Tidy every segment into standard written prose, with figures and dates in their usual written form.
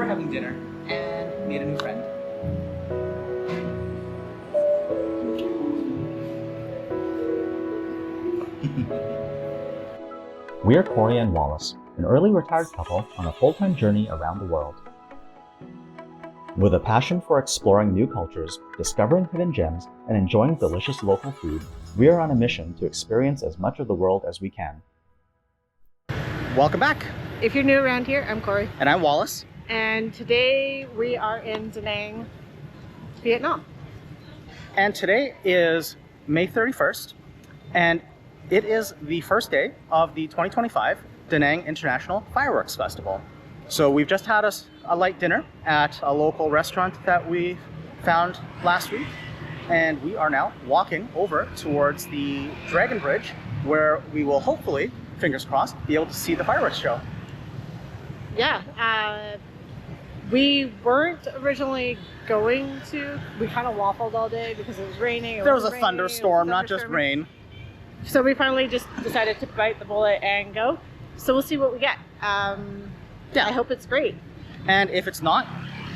we're having dinner and made a new friend. We are Cory and Wallace, an early retired couple on a full-time journey around the world. With a passion for exploring new cultures, discovering hidden gems, and enjoying delicious local food, we are on a mission to experience as much of the world as we can. Welcome back. If you're new around here, I'm Cory. And I'm Wallace. And today we are in Da Nang, Vietnam. And today is May 31st, and it is the first day of the 2025 Da Nang International Fireworks Festival. So we've just had a light dinner at a local restaurant that we found last week, and we are now walking over towards the Dragon Bridge, where we will hopefully, fingers crossed, be able to see the fireworks show. Yeah, we weren't originally going to. We kind of waffled all day because it was raining. There was a thunderstorm, not just rain. So we finally just decided to bite the bullet and go. So we'll see what we get. I hope it's great. And if it's not,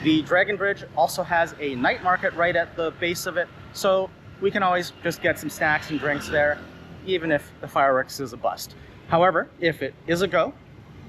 the Dragon Bridge also has a night market right at the base of it. So we can always just get some snacks and drinks there, even if the fireworks is a bust. However, if it is a go,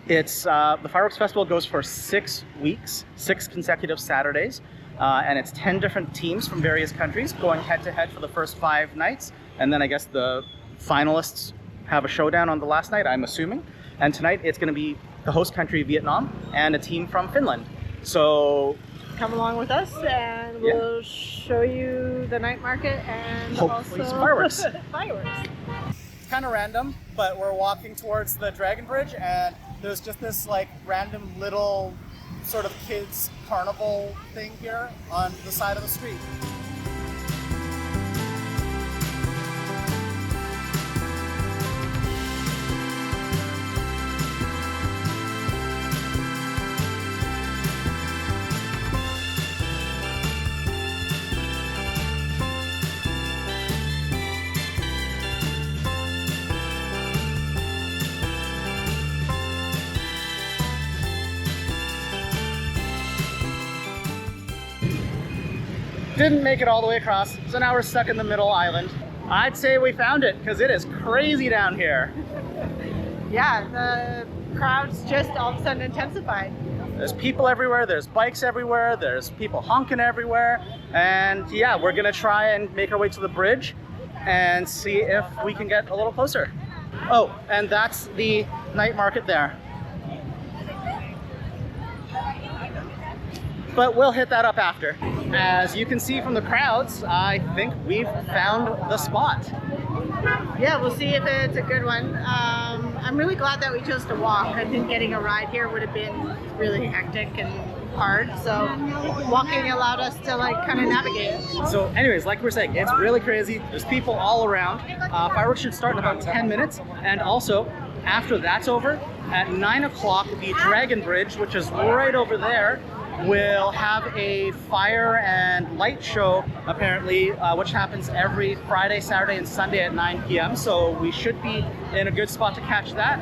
it's the fireworks festival goes for 6 weeks, 6 consecutive Saturdays, and it's 10 different teams from various countries going head to head for the first 5 nights. And then I guess the finalists have a showdown on the last night, I'm assuming. And tonight it's going to be the host country, Vietnam, and a team from Finland. So come along with us and we'll show you the night market and hopefully also some fireworks. Fireworks. It's kind of random, but we're walking towards the Dragon Bridge and there's just this like random little sort of kids carnival thing here on the side of the street. Didn't make it all the way across, so now we're stuck in the middle island. I'd say we found it because it is crazy down here. Yeah, the crowds just all of a sudden intensified. There's people everywhere, there's bikes everywhere, there's people honking everywhere, and yeah, we're gonna try and make our way to the bridge and see if we can get a little closer. Oh, and that's the night market there. But we'll hit that up after. As you can see from the crowds, I think we've found the spot. Yeah, we'll see if it's a good one. I'm really glad that we chose to walk. I think getting a ride here would have been really hectic and hard. So walking allowed us to like kind of navigate. So anyways, like we were saying, it's really crazy. There's people all around. Fireworks should start in about 10 minutes. And also, after that's over, at 9 o'clock, the Dragon Bridge, which is right over there, will have a fire and light show, apparently, which happens every Friday, Saturday, and Sunday at 9 p.m. So we should be in a good spot to catch that.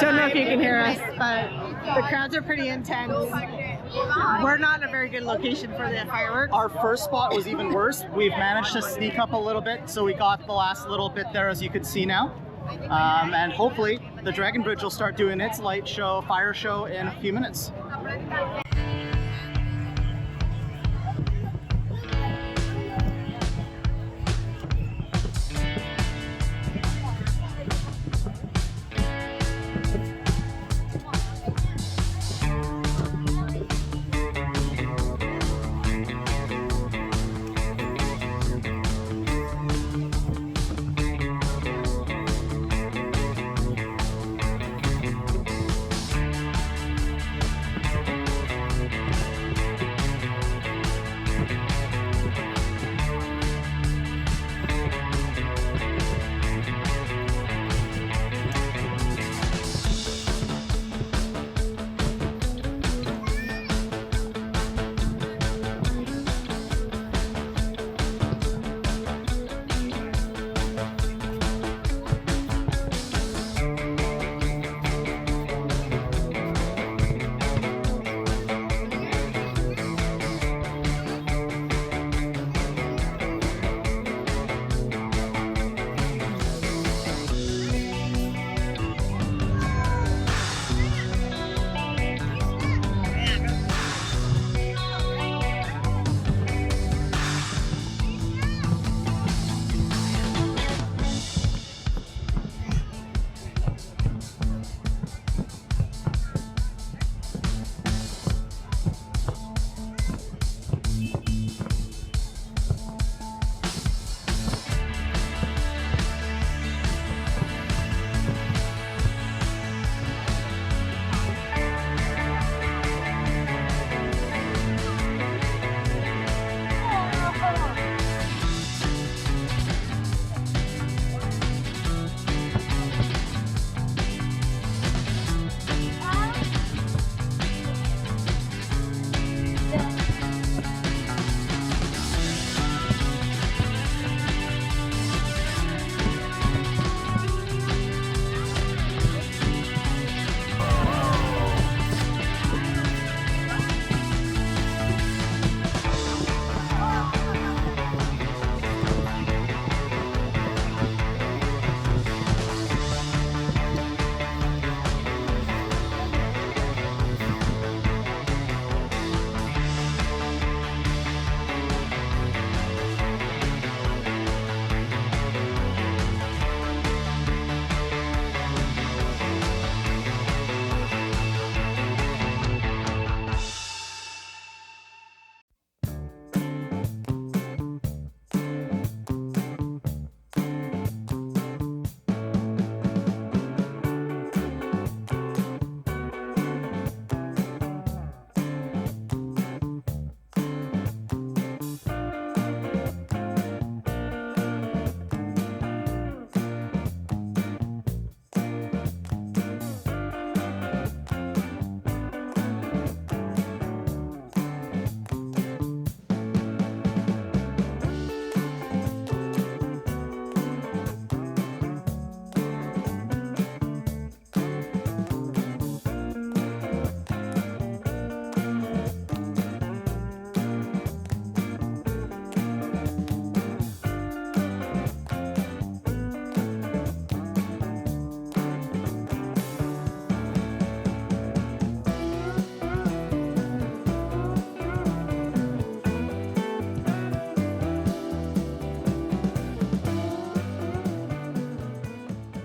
Don't know if you can hear us, but the crowds are pretty intense. We're not in a very good location for the fireworks. Our first spot was even worse. We've managed to sneak up a little bit, so we got the last little bit there, as you can see now. And hopefully the Dragon Bridge will start doing its light show, fire show in a few minutes.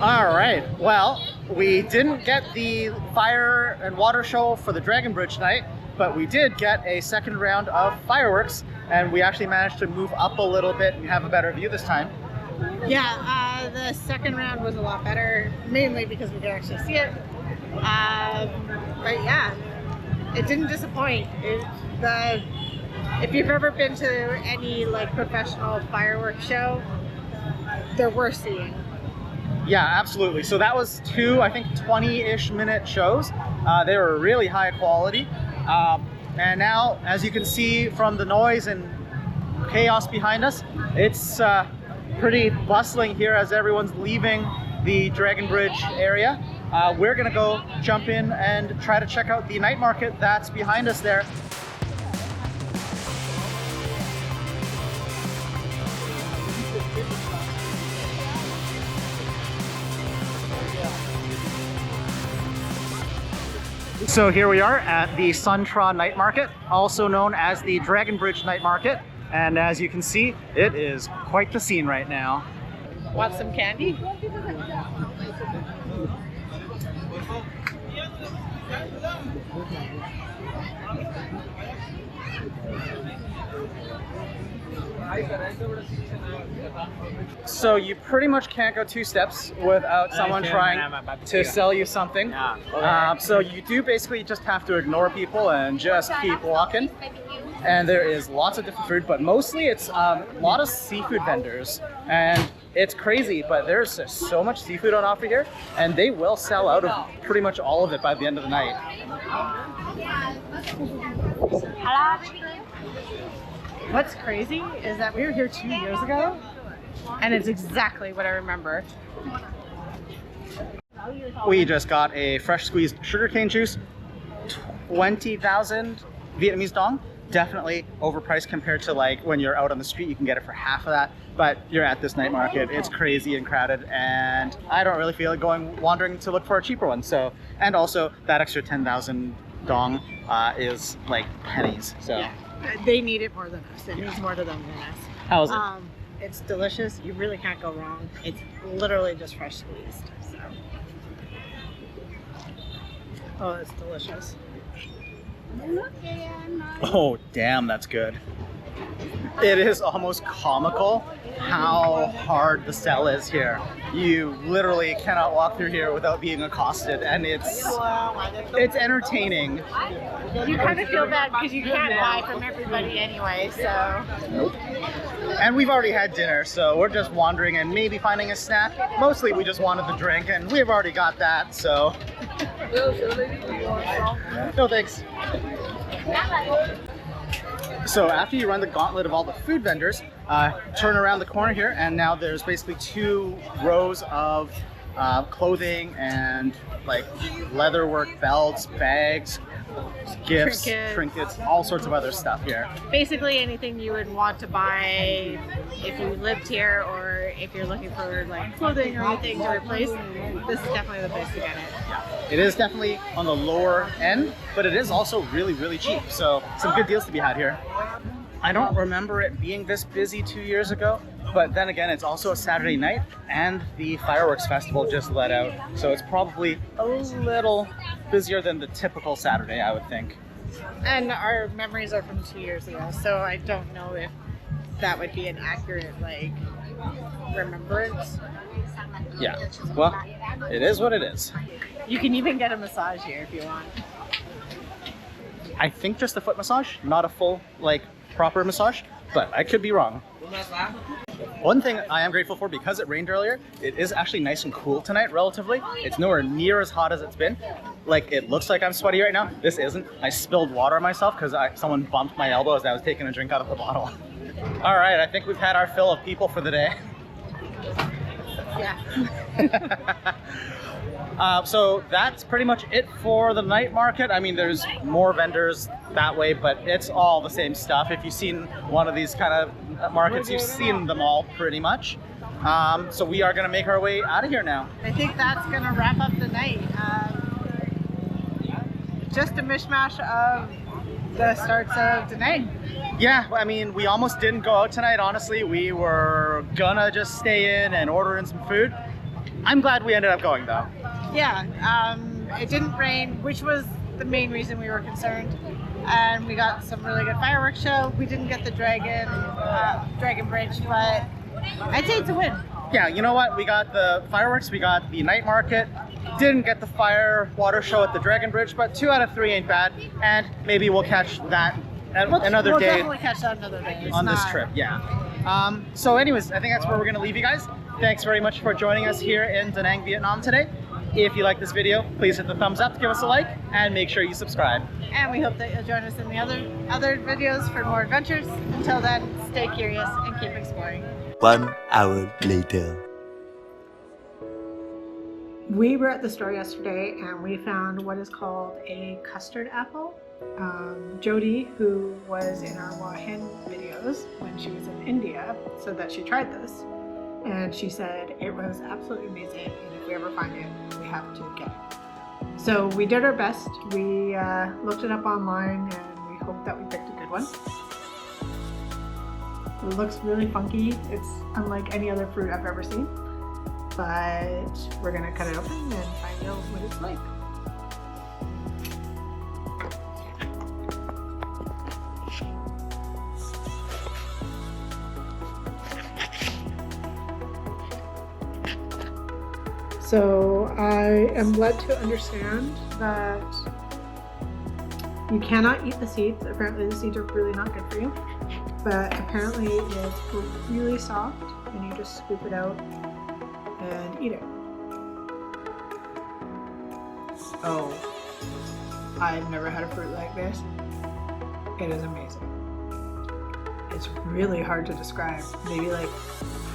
All right, well, we didn't get the fire and water show for the Dragon Bridge night, but we did get a second round of fireworks, and we actually managed to move up a little bit and have a better view this time. Yeah, the second round was a lot better, mainly because we could actually see it. But yeah, it didn't disappoint. If you've ever been to any like professional fireworks show, they're worth seeing. Yeah, absolutely. So that was two, I think, 20-ish minute shows. They were really high quality. And now, as you can see from the noise and chaos behind us, it's pretty bustling here as everyone's leaving the Dragon Bridge area. We're gonna go jump in and try to check out the night market that's behind us there. So here we are at the Suntra Night Market, also known as the Dragon Bridge Night Market. And as you can see, it is quite the scene right now. Want some candy? So you pretty much can't go two steps without someone trying to sell you something. So you do basically just have to ignore people and just keep walking. And there is lots of different food, but mostly it's a lot of seafood vendors. And it's crazy, but there's just so much seafood on offer here, and they will sell out of pretty much all of it by the end of the night. What's crazy is that we were here 2 years ago, and it's exactly what I remember. We just got a fresh squeezed sugarcane juice, 20,000 Vietnamese dong. Definitely overpriced compared to like when you're out on the street, you can get it for half of that. But you're at this night market, it's crazy and crowded, and I don't really feel like going wandering to look for a cheaper one. So, and also that extra 10,000 dong is like pennies. So Yeah. They need it more than us. It means more to them than us. How is it? It's delicious. You really can't go wrong. It's literally just fresh squeezed. So. Oh, it's delicious. Oh, damn, that's good. It is almost comical how hard the sell is here. You literally cannot walk through here without being accosted, and it's entertaining. You kind of feel bad because you can't buy from everybody anyway, so. Nope. And we've already had dinner, so we're just wandering and maybe finding a snack. Mostly we just wanted the drink, and we've already got that, so. No thanks. So after you run the gauntlet of all the food vendors, turn around the corner here, and now there's basically 2 rows of clothing and like leatherwork belts, bags, gifts, trinkets, all sorts of other stuff here. Basically anything you would want to buy if you lived here, or if you're looking for like clothing or anything to replace, this is definitely the place to get it. Yeah, it is definitely on the lower end, but it is also really, really cheap. So some good deals to be had here. I don't remember it being this busy 2 years ago, but then again, it's also a Saturday night, and the fireworks festival just let out. So it's probably a little busier than the typical Saturday, I would think. And our memories are from 2 years ago, so I don't know if that would be an accurate like remembrance. Yeah, well, it is what it is. You can even get a massage here if you want. I think just a foot massage, not a full, like, proper massage, but I could be wrong. One thing I am grateful for, because it rained earlier, it is actually nice and cool tonight, relatively. It's nowhere near as hot as it's been. Like, it looks like I'm sweaty right now. This isn't. I spilled water on myself because someone bumped my elbow as I was taking a drink out of the bottle. All right, I think we've had our fill of people for the day. Yeah. So that's pretty much it for the night market. I mean, there's more vendors that way, but it's all the same stuff. If you've seen one of these kind of markets, you've seen them all pretty much. So we are going to make our way out of here now. I think that's going to wrap up the night. Just a mishmash of the starts of the night. Yeah, I mean, we almost didn't go out tonight, honestly. We were gonna just stay in and order in some food. I'm glad we ended up going though. Yeah, it didn't rain, which was the main reason we were concerned. And we got some really good fireworks show. We didn't get the Dragon Bridge, but I'd say it's a win. Yeah, you know what? We got the fireworks, we got the night market, didn't get the fire water show at the Dragon Bridge, but 2 out of 3 ain't bad, and maybe we'll catch that another we'll day definitely catch that another day. on this trip. Yeah. So anyways, I think that's where we're gonna leave you guys. Thanks very much for joining us here in Da Nang, Vietnam today. If you like this video, please hit the thumbs up, give us a like, and make sure you subscribe. And we hope that you'll join us in the other videos for more adventures. Until then, stay curious and keep exploring. 1 hour later. We were at the store yesterday and we found what is called a custard apple. Jody, who was in our Wahin videos when she was in India, said that she tried this. And she said it was absolutely amazing, and if we ever find it, we have to get it. So we did our best. We looked it up online, and we hope that we picked a good one. It looks really funky. It's unlike any other fruit I've ever seen. But we're gonna cut it open and find out what it's like. So I am led to understand that you cannot eat the seeds. Apparently the seeds are really not good for you. But apparently it's really soft and you just scoop it out and eat it. Oh, I've never had a fruit like this. It is amazing. It's really hard to describe. Maybe like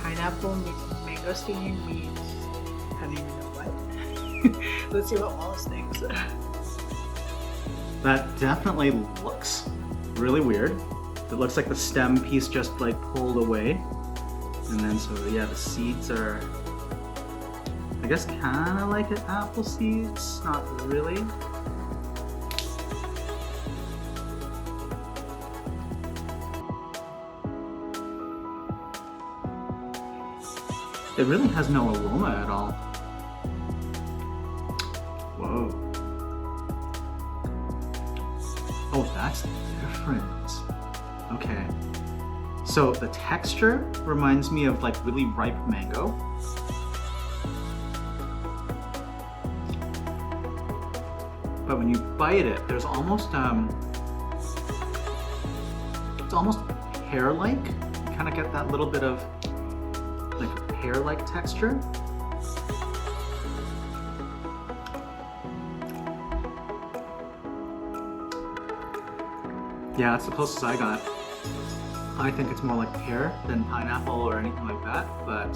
pineapple meets mangosteen meets I don't even know what. Let's see what Wallace thinks. That definitely looks really weird. It looks like the stem piece just like pulled away. And then so yeah, the seeds are, I guess, kind of like an apple seeds, not really. It really has no aroma at all. Whoa. Oh, that's different. Okay. So the texture reminds me of like really ripe mango. But when you bite it, there's almost it's almost pear-like. You kind of get that little bit of like a pear-like texture. Yeah, that's the closest I got. I think it's more like pear than pineapple or anything like that, but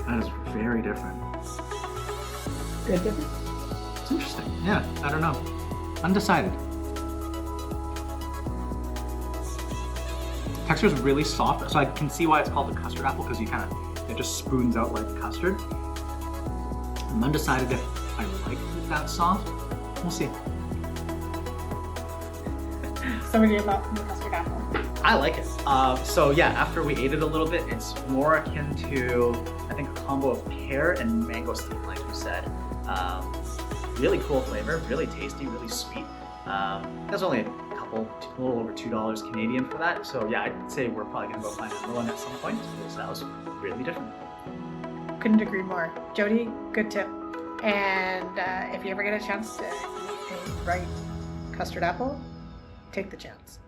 that is very different. Good difference? It's interesting. Yeah, I don't know. Undecided. Texture is really soft, so I can see why it's called the custard apple, because it just spoons out like custard. I'm undecided if I like it that soft. We'll see. So what do you about the custard apple? I like it. So yeah, after we ate it a little bit, it's more akin to, I think, a combo of pear and mangosteen, like you said. Really cool flavor, really tasty, really sweet. That's only a little over $2 Canadian for that. So yeah, I'd say we're probably gonna go find another one at some point, because that was really different. Couldn't agree more. Jody, good tip. And if you ever get a chance to eat a ripe custard apple, take the chance.